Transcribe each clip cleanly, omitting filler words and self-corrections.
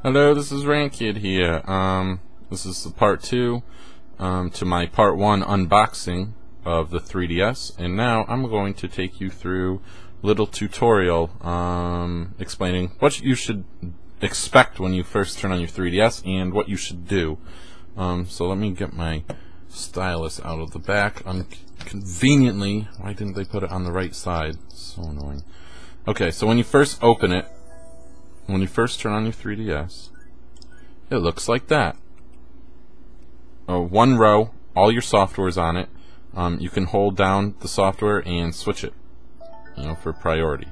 Hello, this is Rankid here. This is the part 2 to my part 1 unboxing of the 3DS, and now I'm going to take you through a little tutorial explaining what you should expect when you first turn on your 3DS and what you should do. So let me get my stylus out of the back. Conveniently, why didn't they put it on the right side? So annoying. Okay, so when you first open it, when you first turn on your 3DS, it looks like that. One row, all your software is on it. You can hold down the software and switch it, for priority.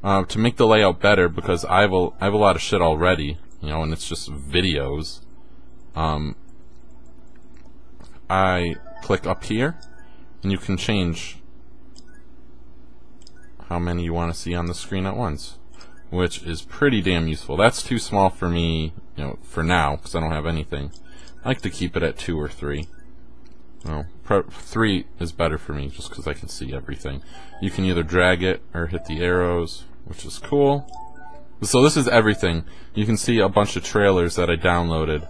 To make the layout better, because I have a lot of shit already, and it's just videos. I click up here, and you can change how many you want to see on the screen at once, which is pretty damn useful. That's too small for me, for now, because I don't have anything. I like to keep it at 2 or 3. 3 is better for me, just because I can see everything. You can either drag it or hit the arrows, which is cool. So this is everything. You can see a bunch of trailers that I downloaded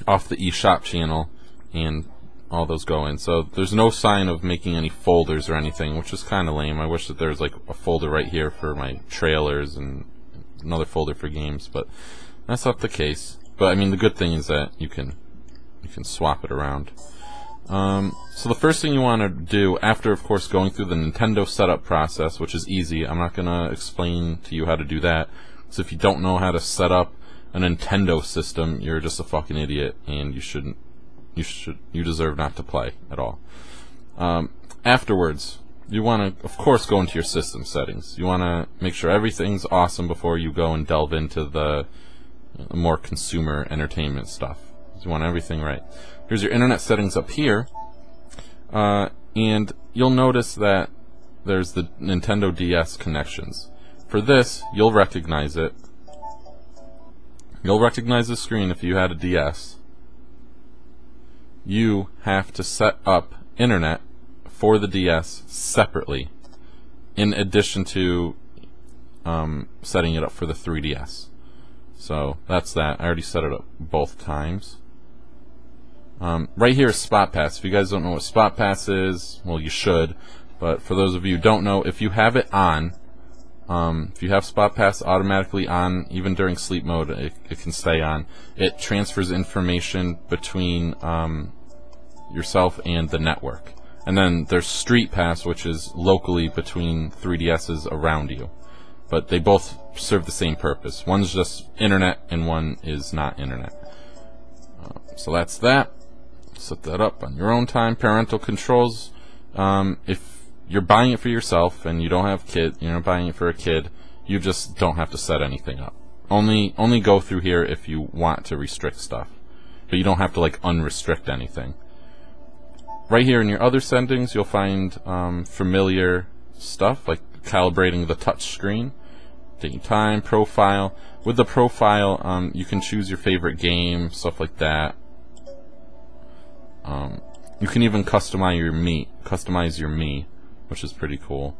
off the eShop channel, and all those go in. So there's no sign of making any folders or anything, which is kind of lame. I wish that there was like a folder right here for my trailers and another folder for games, but that's not the case. But I mean, the good thing is that you can swap it around. So the first thing you want to do, after of course going through the Nintendo setup process, which is easy, I'm not gonna explain to you how to do that. So if you don't know how to set up a Nintendo system, you're just a fucking idiot, and you deserve not to play at all. Afterwards, you want to, of course, go into your system settings. You want to make sure everything's awesome before you go and delve into the more consumer entertainment stuff. You want everything right. Here's your internet settings up here, and you'll notice that there's the Nintendo DS connections. For this, you'll recognize it. You'll recognize the screen if you had a DS. You have to set up internet for the DS separately, in addition to setting it up for the 3DS. So that's that. I already set it up both times. Right here is Spot Pass. If you guys don't know what Spot Pass is, well, you should. But for those of you who don't know, if you have it on, if you have Spot Pass automatically on, even during sleep mode, it can stay on. It transfers information between yourself and the network. And then there's Street Pass, which is locally between 3DSs around you. But they both serve the same purpose. One's just internet, and one is not internet. So that's that. Set that up on your own time. Parental controls. If you're buying it for yourself and you don't have kids, you're not buying it for a kid, you just don't have to set anything up. Only go through here if you want to restrict stuff. But you don't have to unrestrict anything. Right here in your other settings, you'll find familiar stuff like calibrating the touch screen, taking time, profile. With the profile, you can choose your favorite game, stuff like that. You can even customize your Mii, which is pretty cool.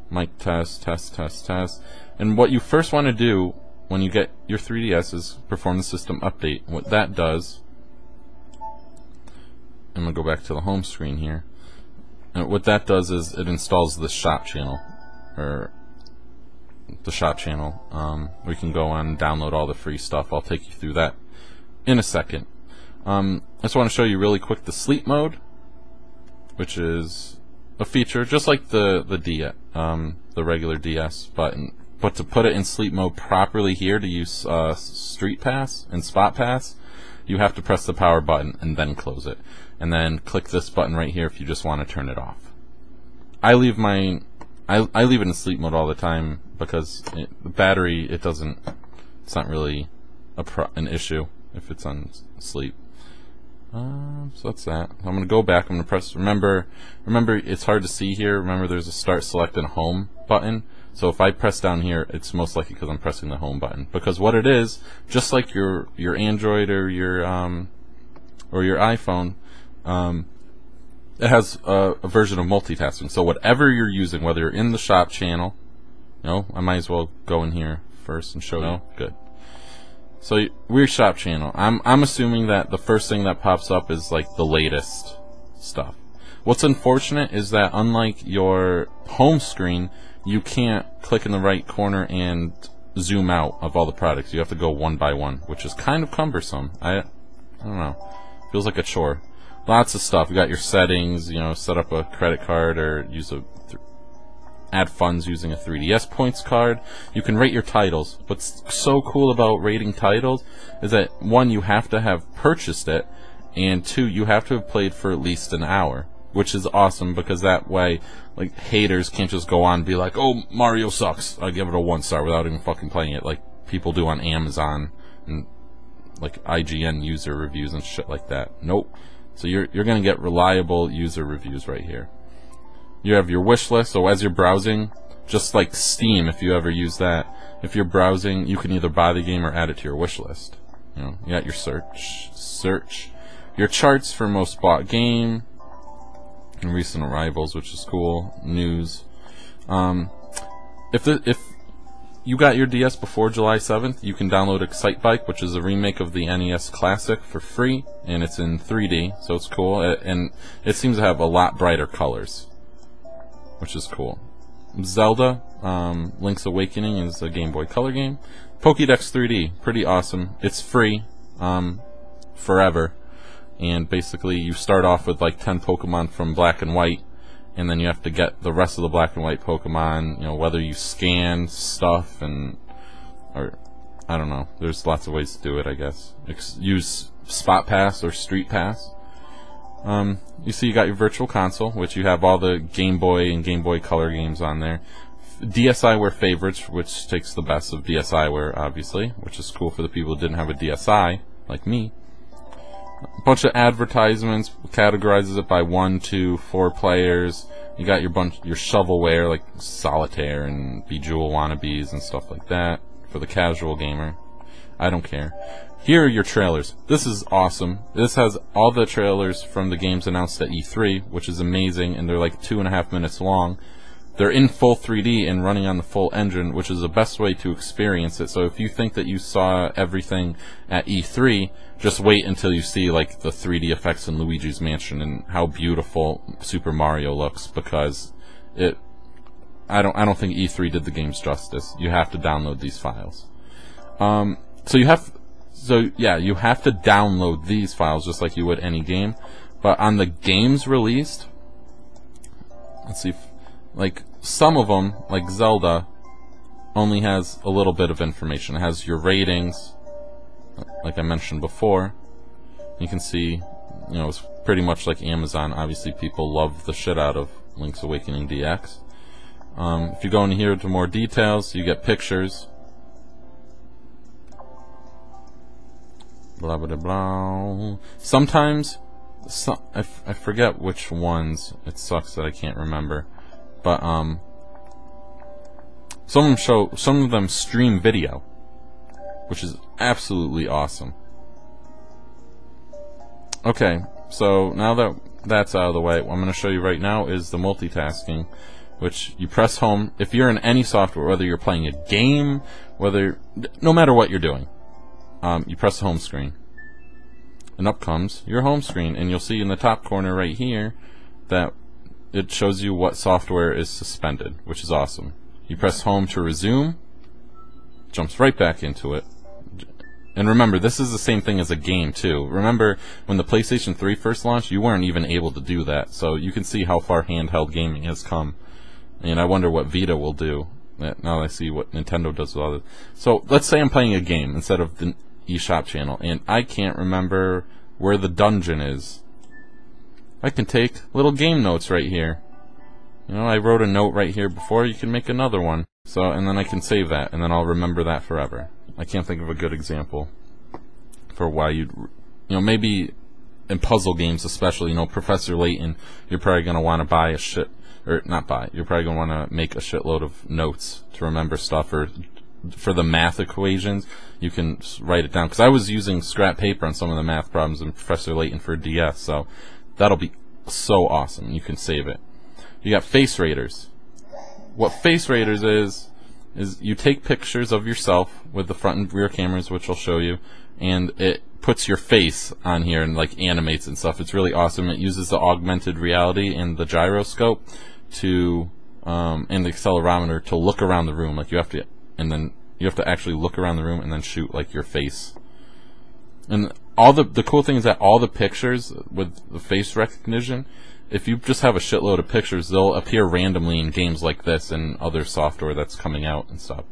Mic test, test. And what you first want to do when you get your 3DS is perform the system update. What that does, I'm going to go back to the home screen here. And what that does is it installs the shop channel, where you can go on and download all the free stuff. I'll take you through that in a second. I just want to show you really quick the sleep mode, which is a feature just like the regular DS button. But to put it in sleep mode properly here, to use Street Pass and Spot Pass, you have to press the power button and then close it. And then click this button right here if you just want to turn it off. I leave it in sleep mode all the time because the battery, it's not really an issue if it's on sleep. So that's that. I'm going to go back. I'm going to press, remember it's hard to see here. Remember there's a start, select, and home button. So if I press down here, it's most likely because I'm pressing the home button. Because what it is, just like your Android or your iPhone, it has a version of multitasking. So whatever you're using, whether you're in the shop channel, I might as well go in here first and show you. Good. So weird shop channel. I'm assuming that the first thing that pops up is like the latest stuff. What's unfortunate is that unlike your home screen, you can't click in the right corner and zoom out of all the products. You have to go one by one, which is kind of cumbersome. I don't know. Feels like a chore. Lots of stuff. You got your settings, you know, set up a credit card or use add funds using a 3DS points card. You can rate your titles. What's so cool about rating titles is that, one, you have to have purchased it, and two, you have to have played for at least an hour, which is awesome because that way, like, haters can't just go on and be like, oh, Mario sucks, I give it a 1-star without even fucking playing it, like people do on Amazon and like IGN user reviews and shit like that. Nope. So you're gonna get reliable user reviews right here. You have your wish list, so as you're browsing, just like Steam, if you ever use that, if you're browsing, you can either buy the game or add it to your wish list. You know, you got your search, your charts for most bought game, and recent arrivals, which is cool, news. If you got your DS before July 7th, you can download Excite Bike, which is a remake of the NES Classic, for free, and it's in 3D, so it's cool, and it seems to have a lot brighter colors, which is cool. Zelda, Link's Awakening is a Game Boy Color game. Pokédex 3D, pretty awesome. It's free, forever, and basically you start off with like 10 Pokemon from Black and White, and then you have to get the rest of the Black and White Pokemon, you know, whether you scan stuff or I don't know. There's lots of ways to do it, I guess. Use Spot Pass or Street Pass. You see you got your Virtual Console, which you have all the Game Boy and Game Boy Color games on there. DSiWare favorites, which takes the best of DSiWare, obviously, which is cool for the people who didn't have a DSi, like me. A bunch of advertisements, categorizes it by 1, 2, 4 players. You got your shovelware like Solitaire and Bejeweled wannabes and stuff like that for the casual gamer. I don't care. Here are your trailers. This is awesome. This has all the trailers from the games announced at E3, which is amazing, and they're like 2.5 minutes long. They're in full 3D and running on the full engine, which is the best way to experience it. So if you think that you saw everything at E3, just wait until you see like the 3D effects in Luigi's Mansion and how beautiful Super Mario looks, because I don't think E3 did the games justice. You have to download these files. So you have to download these files just like you would any game. But on the games released, let's see, like some of them, like Zelda, only has a little bit of information. It has your ratings, like I mentioned before. You can see, you know, it's pretty much like Amazon. Obviously, people love the shit out of Link's Awakening DX. If you go in here to more details, you get pictures. Blah blah blah. Sometimes, I forget which ones. It sucks that I can't remember. But some of them stream video, which is absolutely awesome. Okay, so now that that's out of the way, what I'm going to show you right now is the multitasking, which you press home. If you're in any software, whether you're playing a game, no matter what you're doing, you press the home screen, and up comes your home screen, and you'll see in the top corner right here that it shows you what software is suspended, which is awesome. You press home to resume, jumps right back into it. And remember, this is the same thing as a game too. Remember, when the PlayStation 3 first launched, you weren't even able to do that. So you can see how far handheld gaming has come. And I wonder what Vita will do. Now I see what Nintendo does with all this. So let's say I'm playing a game instead of the eShop channel, and I can't remember where the dungeon is. I can take little game notes right here. You know, I wrote a note right here before. You can make another one. So, and then I can save that, and then I'll remember that forever. I can't think of a good example for why maybe in puzzle games especially, Professor Layton, you're probably going to want to buy a shit, or not buy, you're probably going to want to make a shitload of notes to remember stuff, or for the math equations, you can write it down. Because I was using scrap paper on some of the math problems in Professor Layton for DS, so that'll be so awesome. You can save it. You got face raiders. What face raiders is is you take pictures of yourself with the front and rear cameras, which I'll show you, and it puts your face on here and like animates and stuff. It's really awesome. It uses the augmented reality and the gyroscope to and the accelerometer to look around the room. Like you have to actually look around the room and then shoot like your face. And all the cool thing is that all the pictures with the face recognition, if you just have a shitload of pictures, they'll appear randomly in games like this and other software that's coming out and stuff.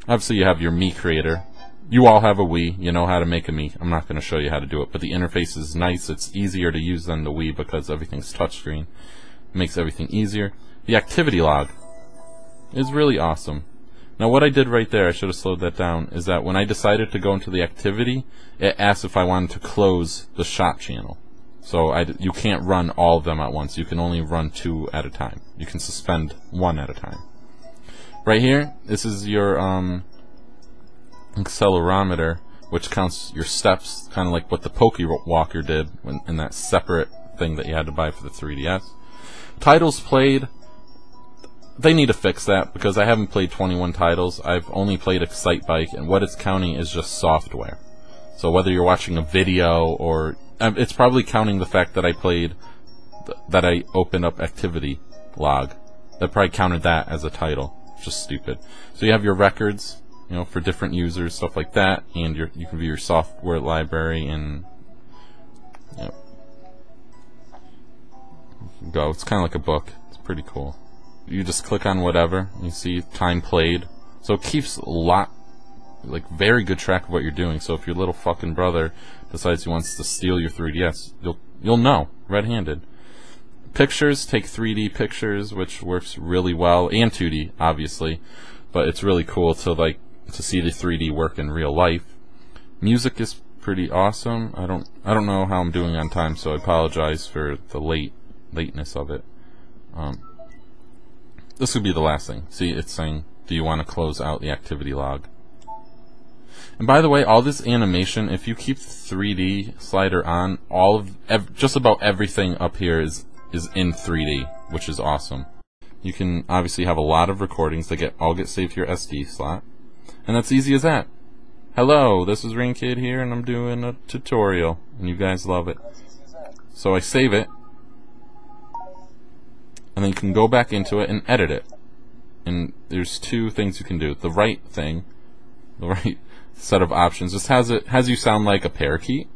Obviously you have your Mii creator. You all have a Wii, you know how to make a Mii. I'm not going to show you how to do it, but the interface is nice. It's easier to use than the Wii because everything's touchscreen. It makes everything easier. The activity log is really awesome. Now what I did right there, I should have slowed that down, is that when I decided to go into the activity, it asked if I wanted to close the shot channel. So you can't run all of them at once. You can only run 2 at a time. You can suspend 1 at a time. Right here, this is your accelerometer, which counts your steps, kind of like what the Pokewalker did in that separate thing that you had to buy for the 3DS. Titles played, they need to fix that because I haven't played 21 titles. I've only played Excitebike, and what it's counting is just software. So whether you're watching a video or it's probably counting the fact that I played, that I opened up activity log. That probably counted that as a title. It's just stupid. So you have your records, you know, for different users, stuff like that, and you can view your software library and go. It's kind of like a book. It's pretty cool. You just click on whatever, you see time played. So it keeps very good track of what you're doing. So if your little fucking brother decides he wants to steal your 3DS, you'll know, red-handed. Pictures, take 3D pictures, which works really well, and 2D, obviously. But it's really cool to see the 3D work in real life. Music is pretty awesome. I don't know how I'm doing on time, so I apologize for the lateness of it. This would be the last thing. See, it's saying, do you want to close out the activity log? And by the way, all this animation, if you keep the 3D slider on, just about everything up here is in 3D, which is awesome. You can obviously have a lot of recordings that all get saved to your SD slot. And that's easy as that. Hello, this is RainKid here, and I'm doing a tutorial, and you guys love it. So I save it, and then you can go back into it and edit it. And there's 2 things you can do. The right set of options just has you sound like a parakeet.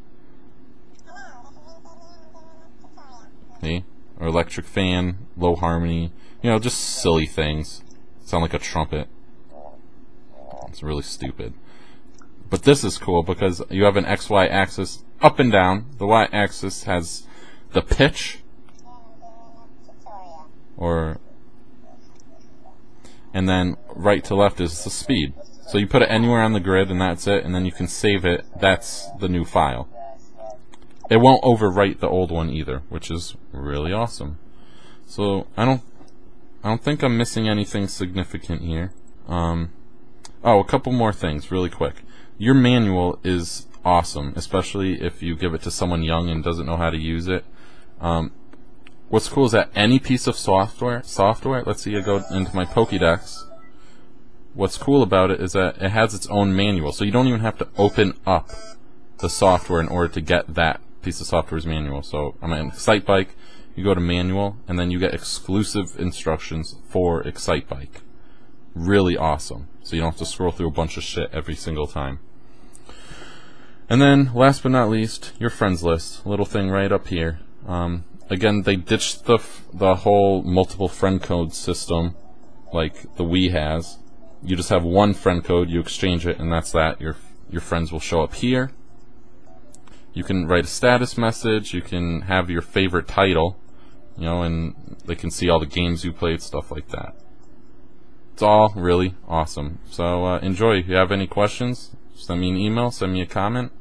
See? Or electric fan, low harmony, just silly things. Sound like a trumpet. It's really stupid. But this is cool because you have an XY axis up and down. The Y axis has the pitch, and then right to left is the speed. So you put it anywhere on the grid and that's it, and then you can save it. That's the new file. It won't overwrite the old one either, which is really awesome. So I don't think I'm missing anything significant here. Oh, a couple more things really quick. Your manual is awesome, especially if you give it to someone young and doesn't know how to use it. What's cool is that any piece of software, let's see, I go into my Pokédex. What's cool about it is that it has its own manual, so you don't even have to open up the software in order to get that piece of software's manual. So I'm in Excitebike, you go to manual, and then you get exclusive instructions for Excitebike. Really awesome. So you don't have to scroll through a bunch of shit every single time. And then, last but not least, your friends list. Little thing right up here. Again, they ditched the whole multiple friend code system like the Wii has. You just have one friend code, you exchange it, and that's that. Your friends will show up here. You can write a status message, you can have your favorite title, and they can see all the games you played, stuff like that. It's all really awesome. So enjoy. If you have any questions, send me an email, send me a comment,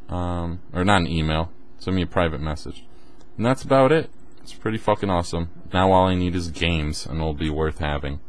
or not an email, send me a private message. And that's about it. It's pretty fucking awesome. Now all I need is games, and it'll be worth having.